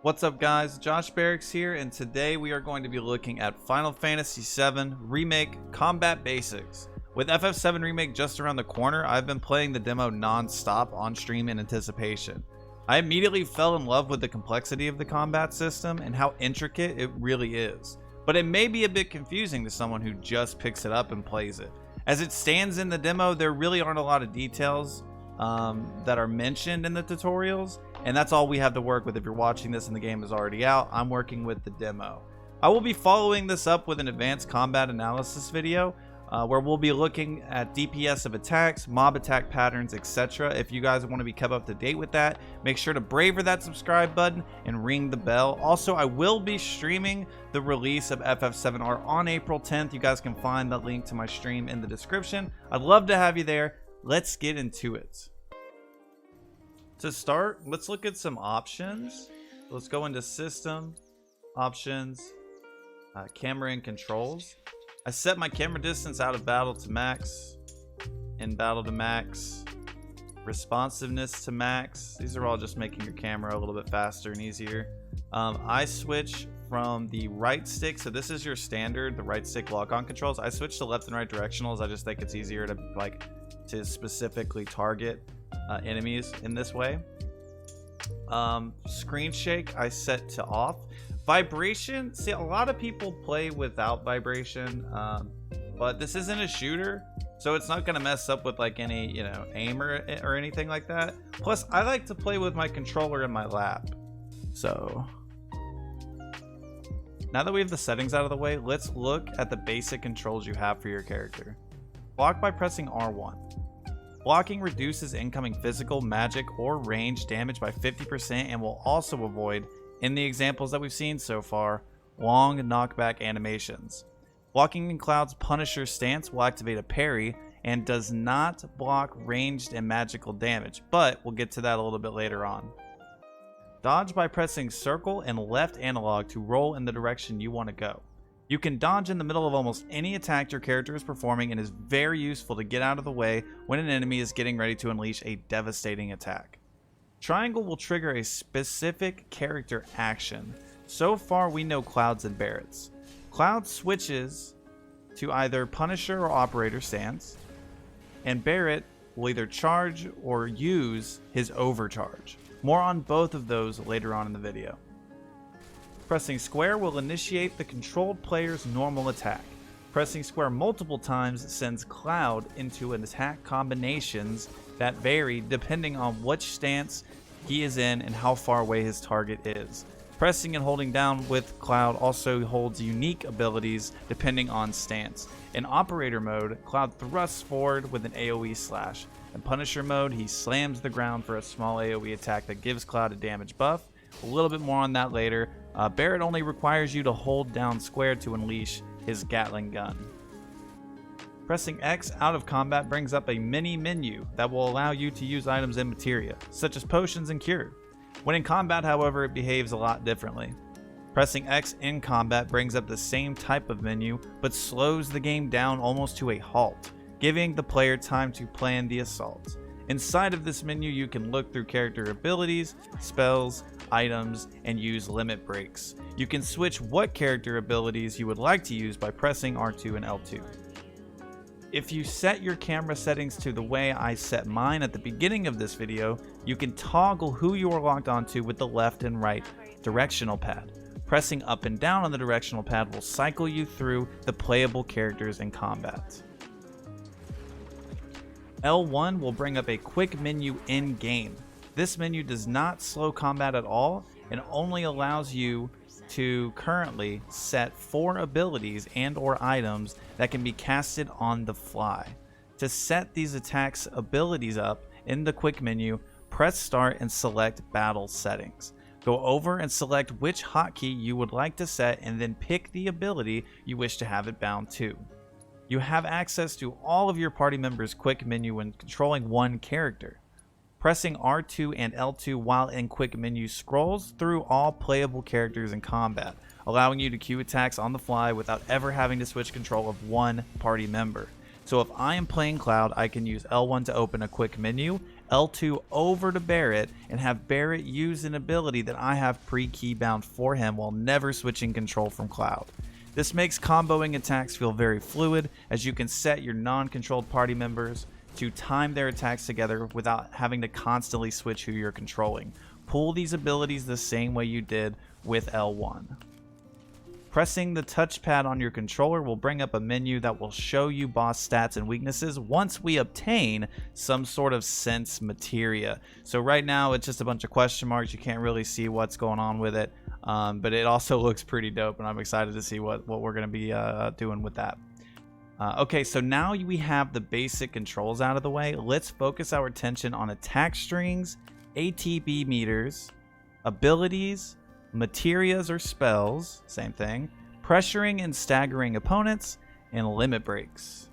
What's up guys, JoshBarracks here, and today we are going to be looking at Final Fantasy VII Remake Combat Basics. With FF7 Remake just around the corner, I've been playing the demo non-stop on stream in anticipation. I immediately fell in love with the complexity of the combat system and how intricate it really is. But it may be a bit confusing to someone who just picks it up and plays it. As it stands in the demo, there really aren't a lot of details that are mentioned in the tutorials, and that's all we have to work with. If you're watching this and the game is already out, I'm working with the demo. I will be following this up with an advanced combat analysis video where we'll be looking at DPS of attacks, mob attack patterns, etc. If you guys want to be kept up to date with that, make sure to braver that subscribe button and ring the bell. Also, I will be streaming the release of FF7R on April 10th. You guys can find the link to my stream in the description. I'd love to have you there. Let's get into it. To start, let's look at some options. Let's go into System, Options, Camera and Controls. I set my camera distance out of battle to max, in battle to max, responsiveness to max. These are all just making your camera a little bit faster and easier. I switch from the right stick, so this is your standard, the right stick lock-on controls. I switch to left and right directionals. I just think it's easier to specifically target enemies in this way. Screen shake I set to off. Vibration, see, a lot of people play without vibration, but this isn't a shooter, so it's not going to mess up with like any, you know, aim or anything like that. Plus, I like to play with my controller in my lap. So now that we have the settings out of the way, let's look at the basic controls you have for your character. Block by pressing R1. Blocking reduces incoming physical, magic, or range damage by 50% and will also avoid, in the examples that we've seen so far, long knockback animations. Blocking in Cloud's Punisher stance will activate a parry and does not block ranged and magical damage, but we'll get to that a little bit later on. Dodge by pressing circle and left analog to roll in the direction you want to go. You can dodge in the middle of almost any attack your character is performing and is very useful to get out of the way when an enemy is getting ready to unleash a devastating attack. Triangle will trigger a specific character action. So far we know Cloud's and Barret's. Cloud switches to either Punisher or Operator stance, and Barret will either charge or use his overcharge. More on both of those later on in the video. Pressing square will initiate the controlled player's normal attack. Pressing square multiple times sends Cloud into an attack combinations that vary depending on which stance he is in and how far away his target is. Pressing and holding down with Cloud also holds unique abilities depending on stance. In Operator mode, Cloud thrusts forward with an AoE slash. In Punisher mode, he slams the ground for a small AoE attack that gives Cloud a damage buff. A little bit more on that later. Barret only requires you to hold down square to unleash his Gatling gun. Pressing X out of combat brings up a mini menu that will allow you to use items in Materia, such as potions and cure. When in combat, however, it behaves a lot differently. Pressing X in combat brings up the same type of menu, but slows the game down almost to a halt, giving the player time to plan the assault. Inside of this menu, you can look through character abilities, spells, items, and use limit breaks. You can switch what character abilities you would like to use by pressing R2 and L2. If you set your camera settings to the way I set mine at the beginning of this video, you can toggle who you are locked onto with the left and right directional pad. Pressing up and down on the directional pad will cycle you through the playable characters in combat. L1 will bring up a quick menu in-game. This menu does not slow combat at all and only allows you to currently set 4 abilities and or items that can be casted on the fly. To set these attacks abilities up in the quick menu, press start and select battle settings. Go over and select which hotkey you would like to set and then pick the ability you wish to have it bound to. You have access to all of your party members' quick menu when controlling one character. Pressing R2 and L2 while in quick menu scrolls through all playable characters in combat, allowing you to queue attacks on the fly without ever having to switch control of one party member. So if I am playing Cloud, I can use L1 to open a quick menu, L2 over to Barret, and have Barret use an ability that I have pre-keybound for him while never switching control from Cloud. This makes comboing attacks feel very fluid, as you can set your non-controlled party members to time their attacks together without having to constantly switch who you're controlling. Pull these abilities the same way you did with L1. Pressing the touchpad on your controller will bring up a menu that will show you boss stats and weaknesses once we obtain some sort of sense materia. So right now it's just a bunch of question marks. You can't really see what's going on with it, but it also looks pretty dope, and I'm excited to see what we're going to be doing with that. Okay, so now we have the basic controls out of the way. Let's focus our attention on attack strings, ATB meters, abilities, materias or spells, same thing, pressuring and staggering opponents, and limit breaks.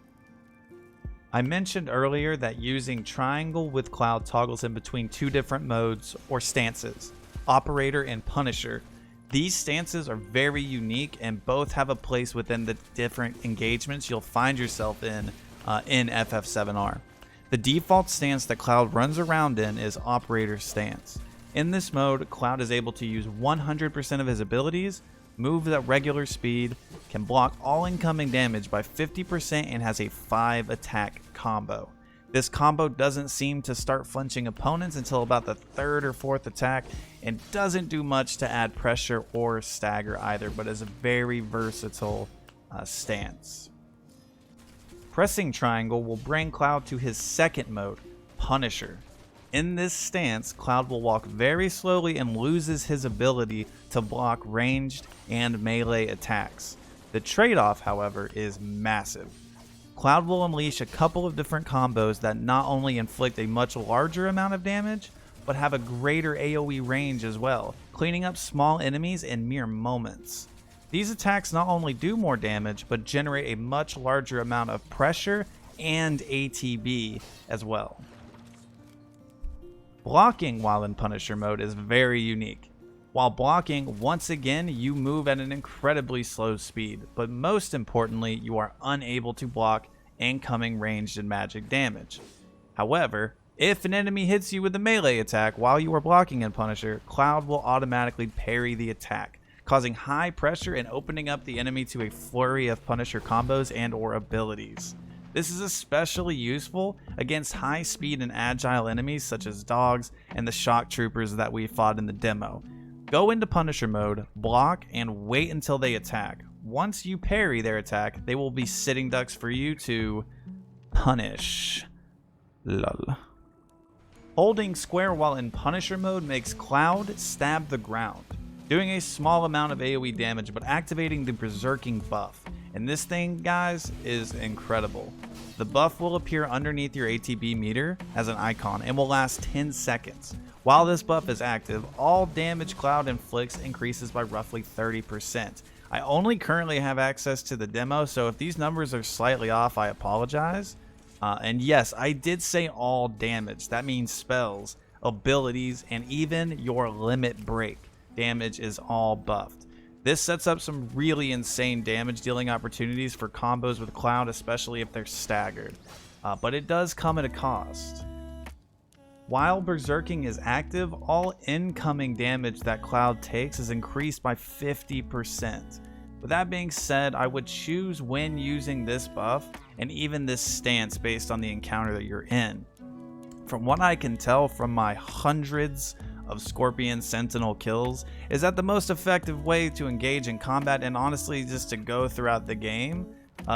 I mentioned earlier that using triangle with Cloud toggles in between two different modes or stances, Operator and Punisher. These stances are very unique and both have a place within the different engagements you'll find yourself in FF7R. The default stance that Cloud runs around in is Operator stance. In this mode, Cloud is able to use 100% of his abilities, move at regular speed, can block all incoming damage by 50%, and has a 5 attack combo. This combo doesn't seem to start flinching opponents until about the 3rd or 4th attack, and doesn't do much to add pressure or stagger either, but is a very versatile stance. Pressing triangle will bring Cloud to his second mode, Punisher. In this stance, Cloud will walk very slowly and loses his ability to block ranged and melee attacks. The trade-off, however, is massive. Cloud will unleash a couple of different combos that not only inflict a much larger amount of damage, but have a greater AoE range as well, cleaning up small enemies in mere moments. These attacks not only do more damage, but generate a much larger amount of pressure and ATB as well. Blocking while in Punisher mode is very unique. While blocking, once again, you move at an incredibly slow speed, but most importantly, you are unable to block incoming ranged and magic damage. However, if an enemy hits you with a melee attack while you are blocking in Punisher, Cloud will automatically parry the attack, causing high pressure and opening up the enemy to a flurry of Punisher combos and or abilities. This is especially useful against high speed and agile enemies such as dogs and the shock troopers that we fought in the demo. Go into Punisher mode, block, and wait until they attack. Once you parry their attack, they will be sitting ducks for you to punish. Lol. Holding square while in Punisher mode makes Cloud stab the ground, doing a small amount of AoE damage but activating the berserking buff. And this thing, guys, is incredible. The buff will appear underneath your ATB meter as an icon and will last 10 seconds. While this buff is active, all damage Cloud inflicts increases by roughly 30%. I only currently have access to the demo, so if these numbers are slightly off, I apologize. And yes, I did say all damage. That means spells, abilities, and even your limit break damage is all buffed. This sets up some really insane damage dealing opportunities for combos with Cloud, especially if they're staggered. But it does come at a cost. While berserking is active, all incoming damage that Cloud takes is increased by 50%. With that being said, I would choose when using this buff and even this stance based on the encounter that you're in. From what I can tell from my hundreds of Scorpion Sentinel kills, is that the most effective way to engage in combat, and honestly just to go throughout the game,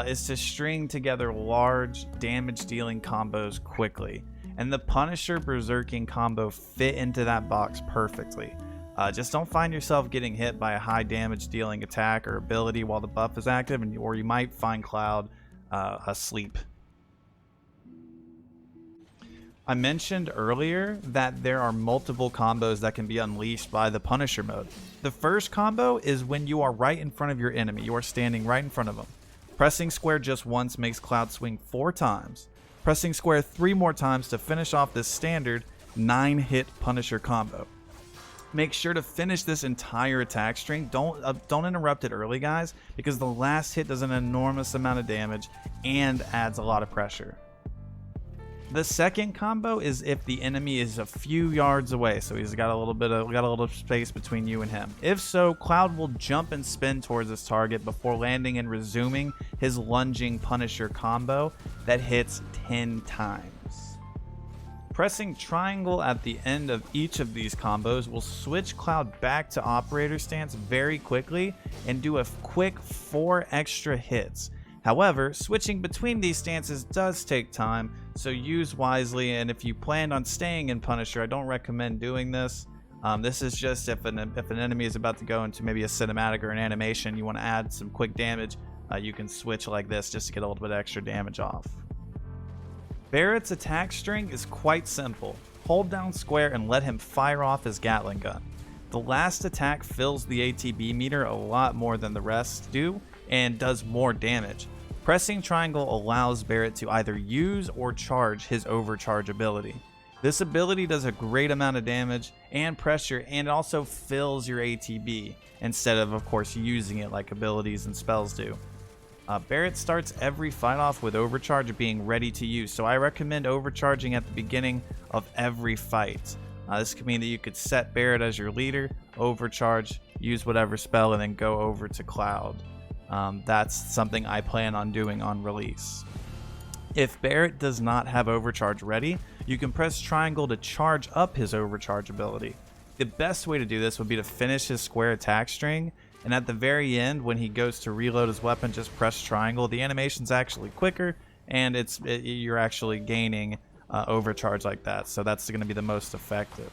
is to string together large damage dealing combos quickly. And the Punisher Berserking combo fit into that box perfectly. Just don't find yourself getting hit by a high damage dealing attack or ability while the buff is active, or you might find Cloud asleep. I mentioned earlier that there are multiple combos that can be unleashed by the Punisher mode. The first combo is when you are right in front of your enemy. You are standing right in front of them. Pressing square just once makes Cloud swing 4 times. Pressing square 3 more times to finish off this standard 9-hit Punisher combo. Make sure to finish this entire attack string. Don't interrupt it early, guys, because the last hit does an enormous amount of damage and adds a lot of pressure. The second combo is if the enemy is a few yards away, so he's got a little space between you and him. If so, Cloud will jump and spin towards his target before landing and resuming his lunging Punisher combo that hits 10 times. Pressing triangle at the end of each of these combos will switch Cloud back to operator stance very quickly and do a quick 4 extra hits. However, switching between these stances does take time, so use wisely, and if you plan on staying in Punisher, I don't recommend doing this. This is just if an enemy is about to go into maybe a cinematic or an animation, you want to add some quick damage, you can switch like this just to get a little bit extra damage off. Barret's attack string is quite simple. Hold down square and let him fire off his Gatling gun. The last attack fills the ATB meter a lot more than the rest do, and does more damage. Pressing triangle allows Barret to either use or charge his overcharge ability. This ability does a great amount of damage and pressure, and it also fills your ATB instead of course using it like abilities and spells do. Barret starts every fight off with overcharge being ready to use, so I recommend overcharging at the beginning of every fight. This could mean that you could set Barret as your leader, overcharge, use whatever spell, and then go over to Cloud. That's something I plan on doing on release. If Barret does not have overcharge ready, you can press triangle to charge up his overcharge ability. The best way to do this would be to finish his square attack string, and at the very end when he goes to reload his weapon, just press triangle. The animation's actually quicker, and you're actually gaining overcharge like that, so that's going to be the most effective.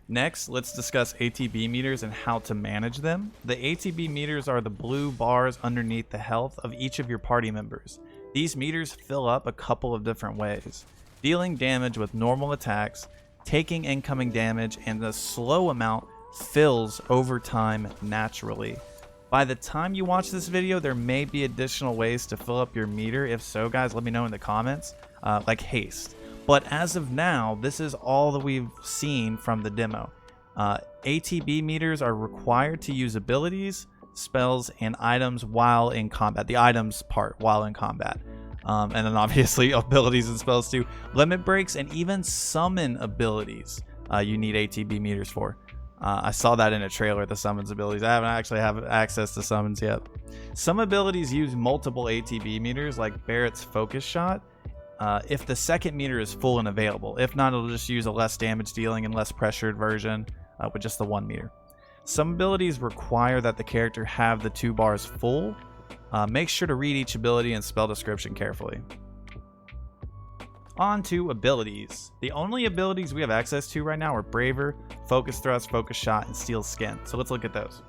Next, let's discuss ATB meters and how to manage them. The ATB meters are the blue bars underneath the health of each of your party members. These meters fill up a couple of different ways: dealing damage with normal attacks, taking incoming damage, and the slow amount fills over time naturally. By the time you watch this video, there may be additional ways to fill up your meter. If so, guys, let me know in the comments, like haste. But as of now, this is all that we've seen from the demo. ATB meters are required to use abilities, spells, and items while in combat. The items part while in combat. And then obviously abilities and spells too. Limit breaks and even summon abilities you need ATB meters for. I saw that in a trailer, the summons abilities. I haven't actually have access to summons yet. Some abilities use multiple ATB meters, like Barret's focus shot, if the second meter is full and available. If not, it'll just use a less damage dealing and less pressured version with just the 1 meter. Some abilities require that the character have the 2 bars full. Make sure to read each ability and spell description carefully. On to abilities. The only abilities we have access to right now are Braver, Focus Thrust, Focus Shot, and Steel Skin. So let's look at those.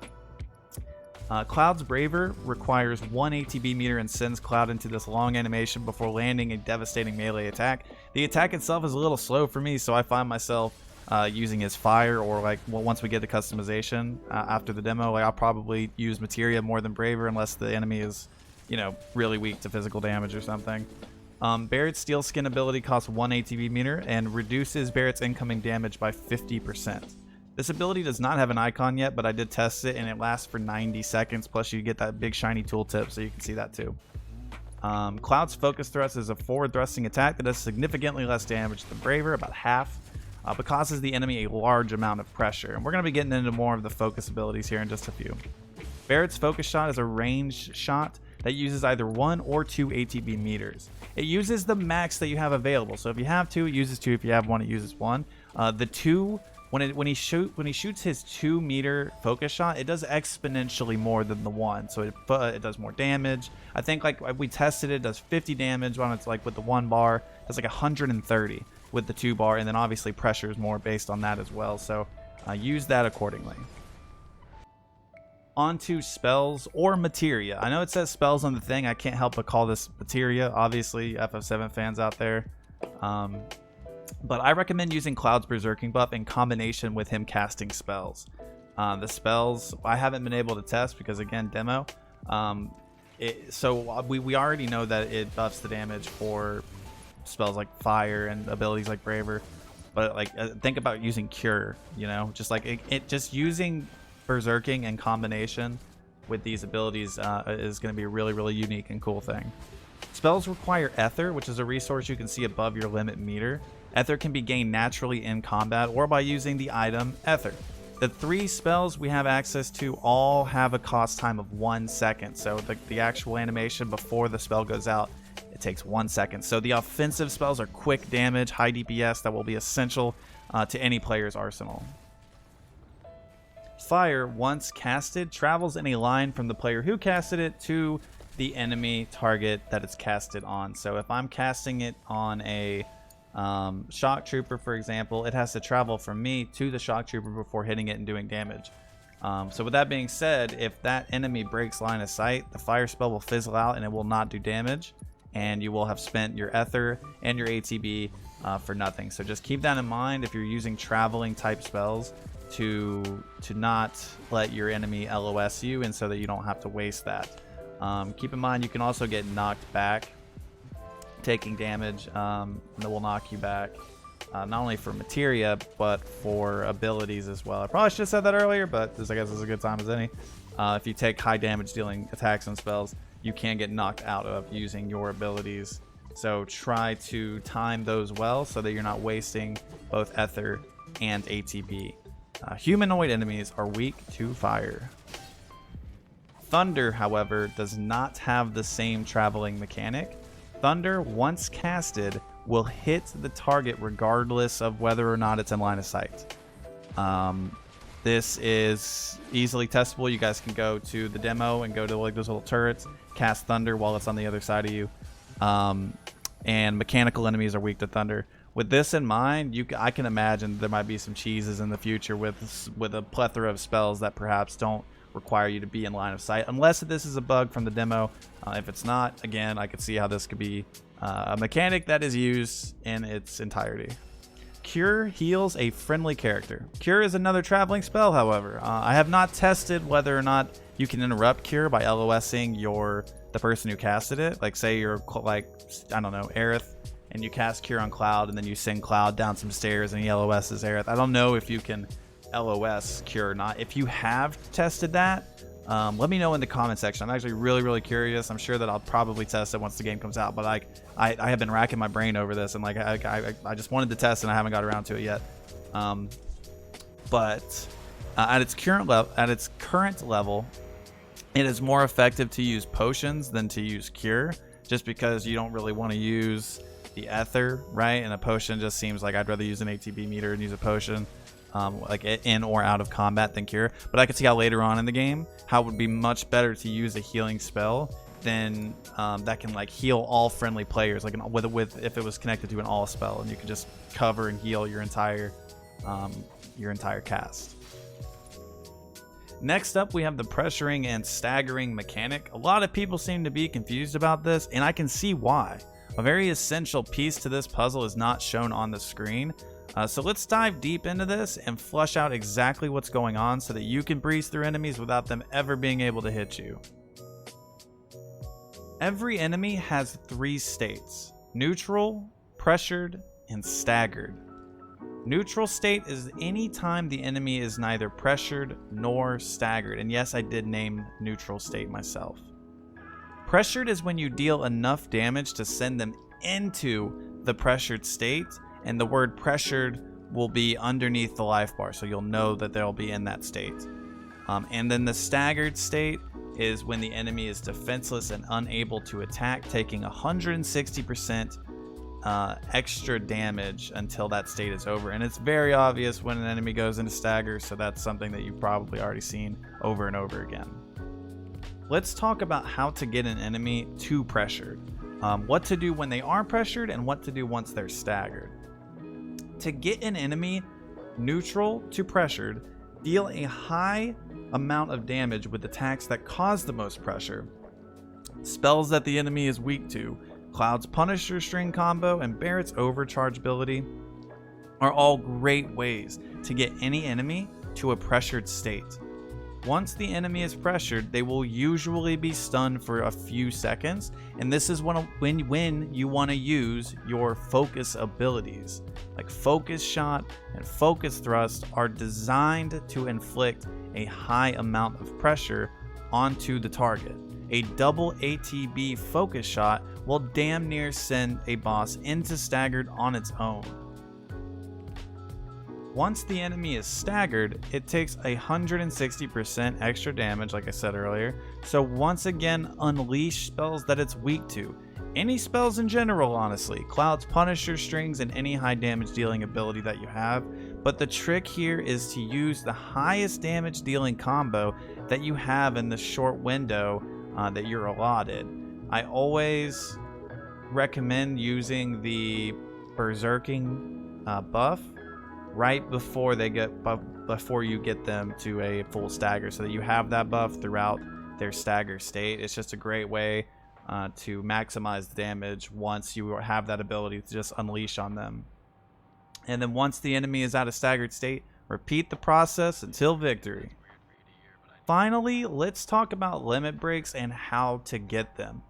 Cloud's Braver requires 1 ATB meter and sends Cloud into this long animation before landing a devastating melee attack. The attack itself is a little slow for me, so I find myself using his fire, or once we get the customization after the demo, I'll probably use Materia more than Braver unless the enemy is, really weak to physical damage or something. Barret's Steel Skin ability costs 1 ATB meter and reduces Barret's incoming damage by 50%. This ability does not have an icon yet, but I did test it and it lasts for 90 seconds, plus you get that big shiny tooltip, so you can see that too. Cloud's Focus Thrust is a forward thrusting attack that does significantly less damage than Braver, about half, but causes the enemy a large amount of pressure. And we're going to be getting into more of the focus abilities here in just a few. Barret's Focus Shot is a ranged shot that uses either 1 or 2 ATB meters. It uses the max that you have available. So if you have 2, it uses 2. If you have 1, it uses 1. The 2, when he shoots his 2 meter focus shot, it does exponentially more than the 1. So it does more damage. I think we tested it does 50 damage when it's with the 1 bar. It does 130 with the 2 bar, and then obviously pressure is more based on that as well. So use that accordingly. Onto spells or materia. I know it says spells on the thing. I can't help but call this materia. Obviously, FF7 fans out there. But I recommend using Cloud's Berserking buff in combination with him casting spells. The spells I haven't been able to test because, again, demo. So we already know that it buffs the damage for spells like fire and abilities like Braver. But think about using Cure. Just using Berserking in combination with these abilities is going to be a really, really unique and cool thing. Spells require ether, which is a resource you can see above your limit meter. Ether can be gained naturally in combat or by using the item ether. The 3 spells we have access to all have a cost time of 1 second. So the actual animation before the spell goes out, it takes 1 second. So the offensive spells are quick damage, high DPS that will be essential to any player's arsenal. Fire, once casted, travels in a line from the player who casted it to the enemy target that it's casted on. So if I'm casting it on a shock trooper, for example, it has to travel from me to the shock trooper before hitting it and doing damage. So with that being said, if that enemy breaks line of sight, the fire spell will fizzle out and it will not do damage, and you will have spent your ether and your ATB for nothing. So just keep that in mind if you're using traveling type spells, to not let your enemy LOS you, and so that you don't have to waste that. Keep in mind you can also get knocked back, taking damage, and that will knock you back, not only for materia but for abilities as well. I probably should have said that earlier, but this, I guess, is a good time as any. If you take high damage dealing attacks and spells, you can get knocked out of using your abilities. So try to time those well so that you're not wasting both ether and ATB. Humanoid enemies are weak to fire. Thunder, however, does not have the same traveling mechanic. Thunder, once casted, will hit the target regardless of whether or not it's in line of sight. This is easily testable. You guys can go to the demo and go to like those little turrets, cast Thunder while it's on the other side of you. And mechanical enemies are weak to Thunder. With this in mind, I can imagine there might be some cheeses in the future with a plethora of spells that perhaps don't require you to be in line of sight, unless this is a bug from the demo. If it's not, again, I could see how this could be a mechanic that is used in its entirety. Cure heals a friendly character. Cure is another traveling spell, however. I have not tested whether or not you can interrupt Cure by LOSing the person who casted it. Like, say you're like, I don't know, Aerith, and you cast Cure on Cloud, and then you send Cloud down some stairs and he LOSs Aerith. I don't know if you can LOS Cure or not. If you have tested that, let me know in the comment section. I'm actually really curious. I'm sure that I'll probably test it once the game comes out, but I have been racking my brain over this, and like I just wanted to test and I haven't got around to it yet. But at its current level, it is more effective to use potions than to use Cure, just because you don't really want to use the ether, right? And a potion just seems like I'd rather use an ATB meter and use a potion, like in or out of combat, than Cure. But I could see how later on in the game, how it would be much better to use a healing spell than that can like heal all friendly players, like with if it was connected to an all spell, and you could just cover and heal your entire cast. Next up, we have the pressuring and staggering mechanic. A lot of people seem to be confused about this, and I can see why. A very essential piece to this puzzle is not shown on the screen. So let's dive deep into this and flush out exactly what's going on so that you can breeze through enemies without them ever being able to hit you. Every enemy has 3 states: neutral, pressured, and staggered. Neutral state is any time the enemy is neither pressured nor staggered. And yes, I did name neutral state myself. Pressured is when you deal enough damage to send them into the pressured state, and the word pressured will be underneath the life bar, so you'll know that they'll be in that state. And then the staggered state is when the enemy is defenseless and unable to attack, taking 160% extra damage until that state is over. And it's very obvious when an enemy goes into stagger, so that's something that you've probably already seen over and over again. Let's talk about how to get an enemy to pressured, what to do when they are pressured, and what to do once they're staggered. To get an enemy neutral to pressured, deal a high amount of damage with attacks that cause the most pressure. Spells that the enemy is weak to, Cloud's Punisher string combo, and Barret's overcharge ability are all great ways to get any enemy to a pressured state. Once the enemy is pressured, they will usually be stunned for a few seconds, and this is when you want to use your focus abilities. Like Focus Shot and Focus Thrust are designed to inflict a high amount of pressure onto the target. a double ATB focus shot will damn near send a boss into staggered on its own. Once the enemy is staggered, it takes 160% extra damage, like I said earlier, so once again unleash spells that it's weak to. Any spells in general, honestly. Cloud's Punisher strings and any high damage dealing ability that you have, but the trick here is to use the highest damage dealing combo that you have in the short window that you're allotted. I always recommend using the Berserking buff right before you get them to a full stagger, so that you have that buff throughout their stagger state. It's just a great way to maximize the damage once you have that ability to just unleash on them. And then once the enemy is out of staggered state, repeat the process until victory. Finally, let's talk about limit breaks and how to get them.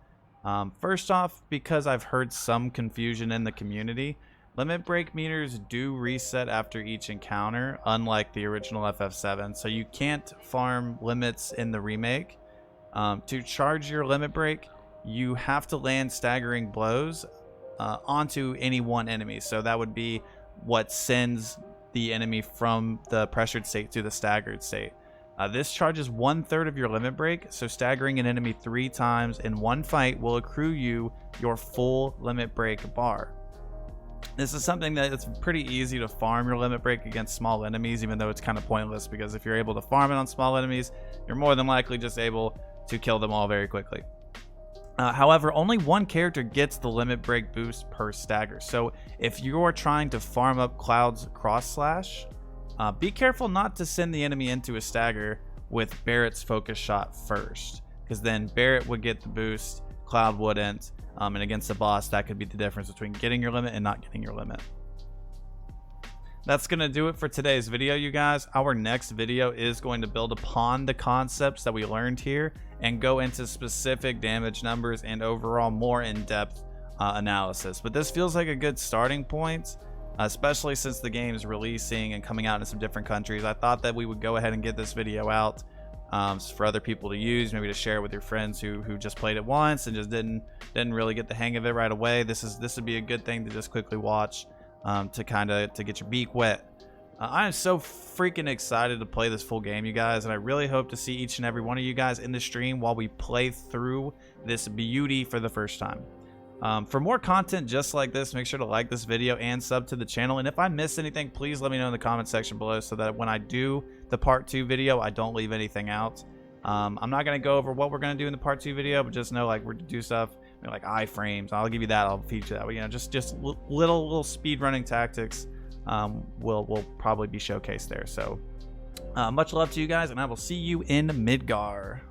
First off, because I've heard some confusion in the community, limit break meters do reset after each encounter, unlike the original FF7, so you can't farm limits in the remake. To charge your limit break, you have to land staggering blows onto any one enemy, so that would be what sends the enemy from the pressured state to the staggered state. This charges 1/3 of your limit break, so staggering an enemy 3 times in one fight will accrue you your full limit break bar. This is something that it's pretty easy to farm your limit break against small enemies, even though it's kind of pointless, because if you're able to farm it on small enemies, you're more than likely just able to kill them all very quickly. However, only one character gets the limit break boost per stagger, so if you're trying to farm up Cloud's cross slash, be careful not to send the enemy into a stagger with Barret's focus shot first, because then Barret would get the boost, Cloud wouldn't, and against the boss that could be the difference between getting your limit and not getting your limit. That's going to do it for today's video, you guys. Our next video is going to build upon the concepts that we learned here and go into specific damage numbers and overall more in-depth analysis. But this feels like a good starting point, especially since the game is releasing and coming out in some different countries. I thought that we would go ahead and get this video out for other people to use, maybe to share with your friends who just played it once and just didn't really get the hang of it right away. This would be a good thing to just quickly watch to get your beak wet. I am so freaking excited to play this full game, you guys, and I really hope to see each and every one of you guys in the stream while we play through this beauty for the first time. For more content just like this, make sure to like this video and sub to the channel, and if I missed anything, please let me know in the comment section below so that when I do the part 2 video, I don't leave anything out. I'm not going to go over what we're going to do in the part 2 video, but just know, like, we're to do stuff like iframes. I'll give you that, I'll feature that, but, you know, just little speed running tactics will probably be showcased there. So much love to you guys, and I will see you in Midgar.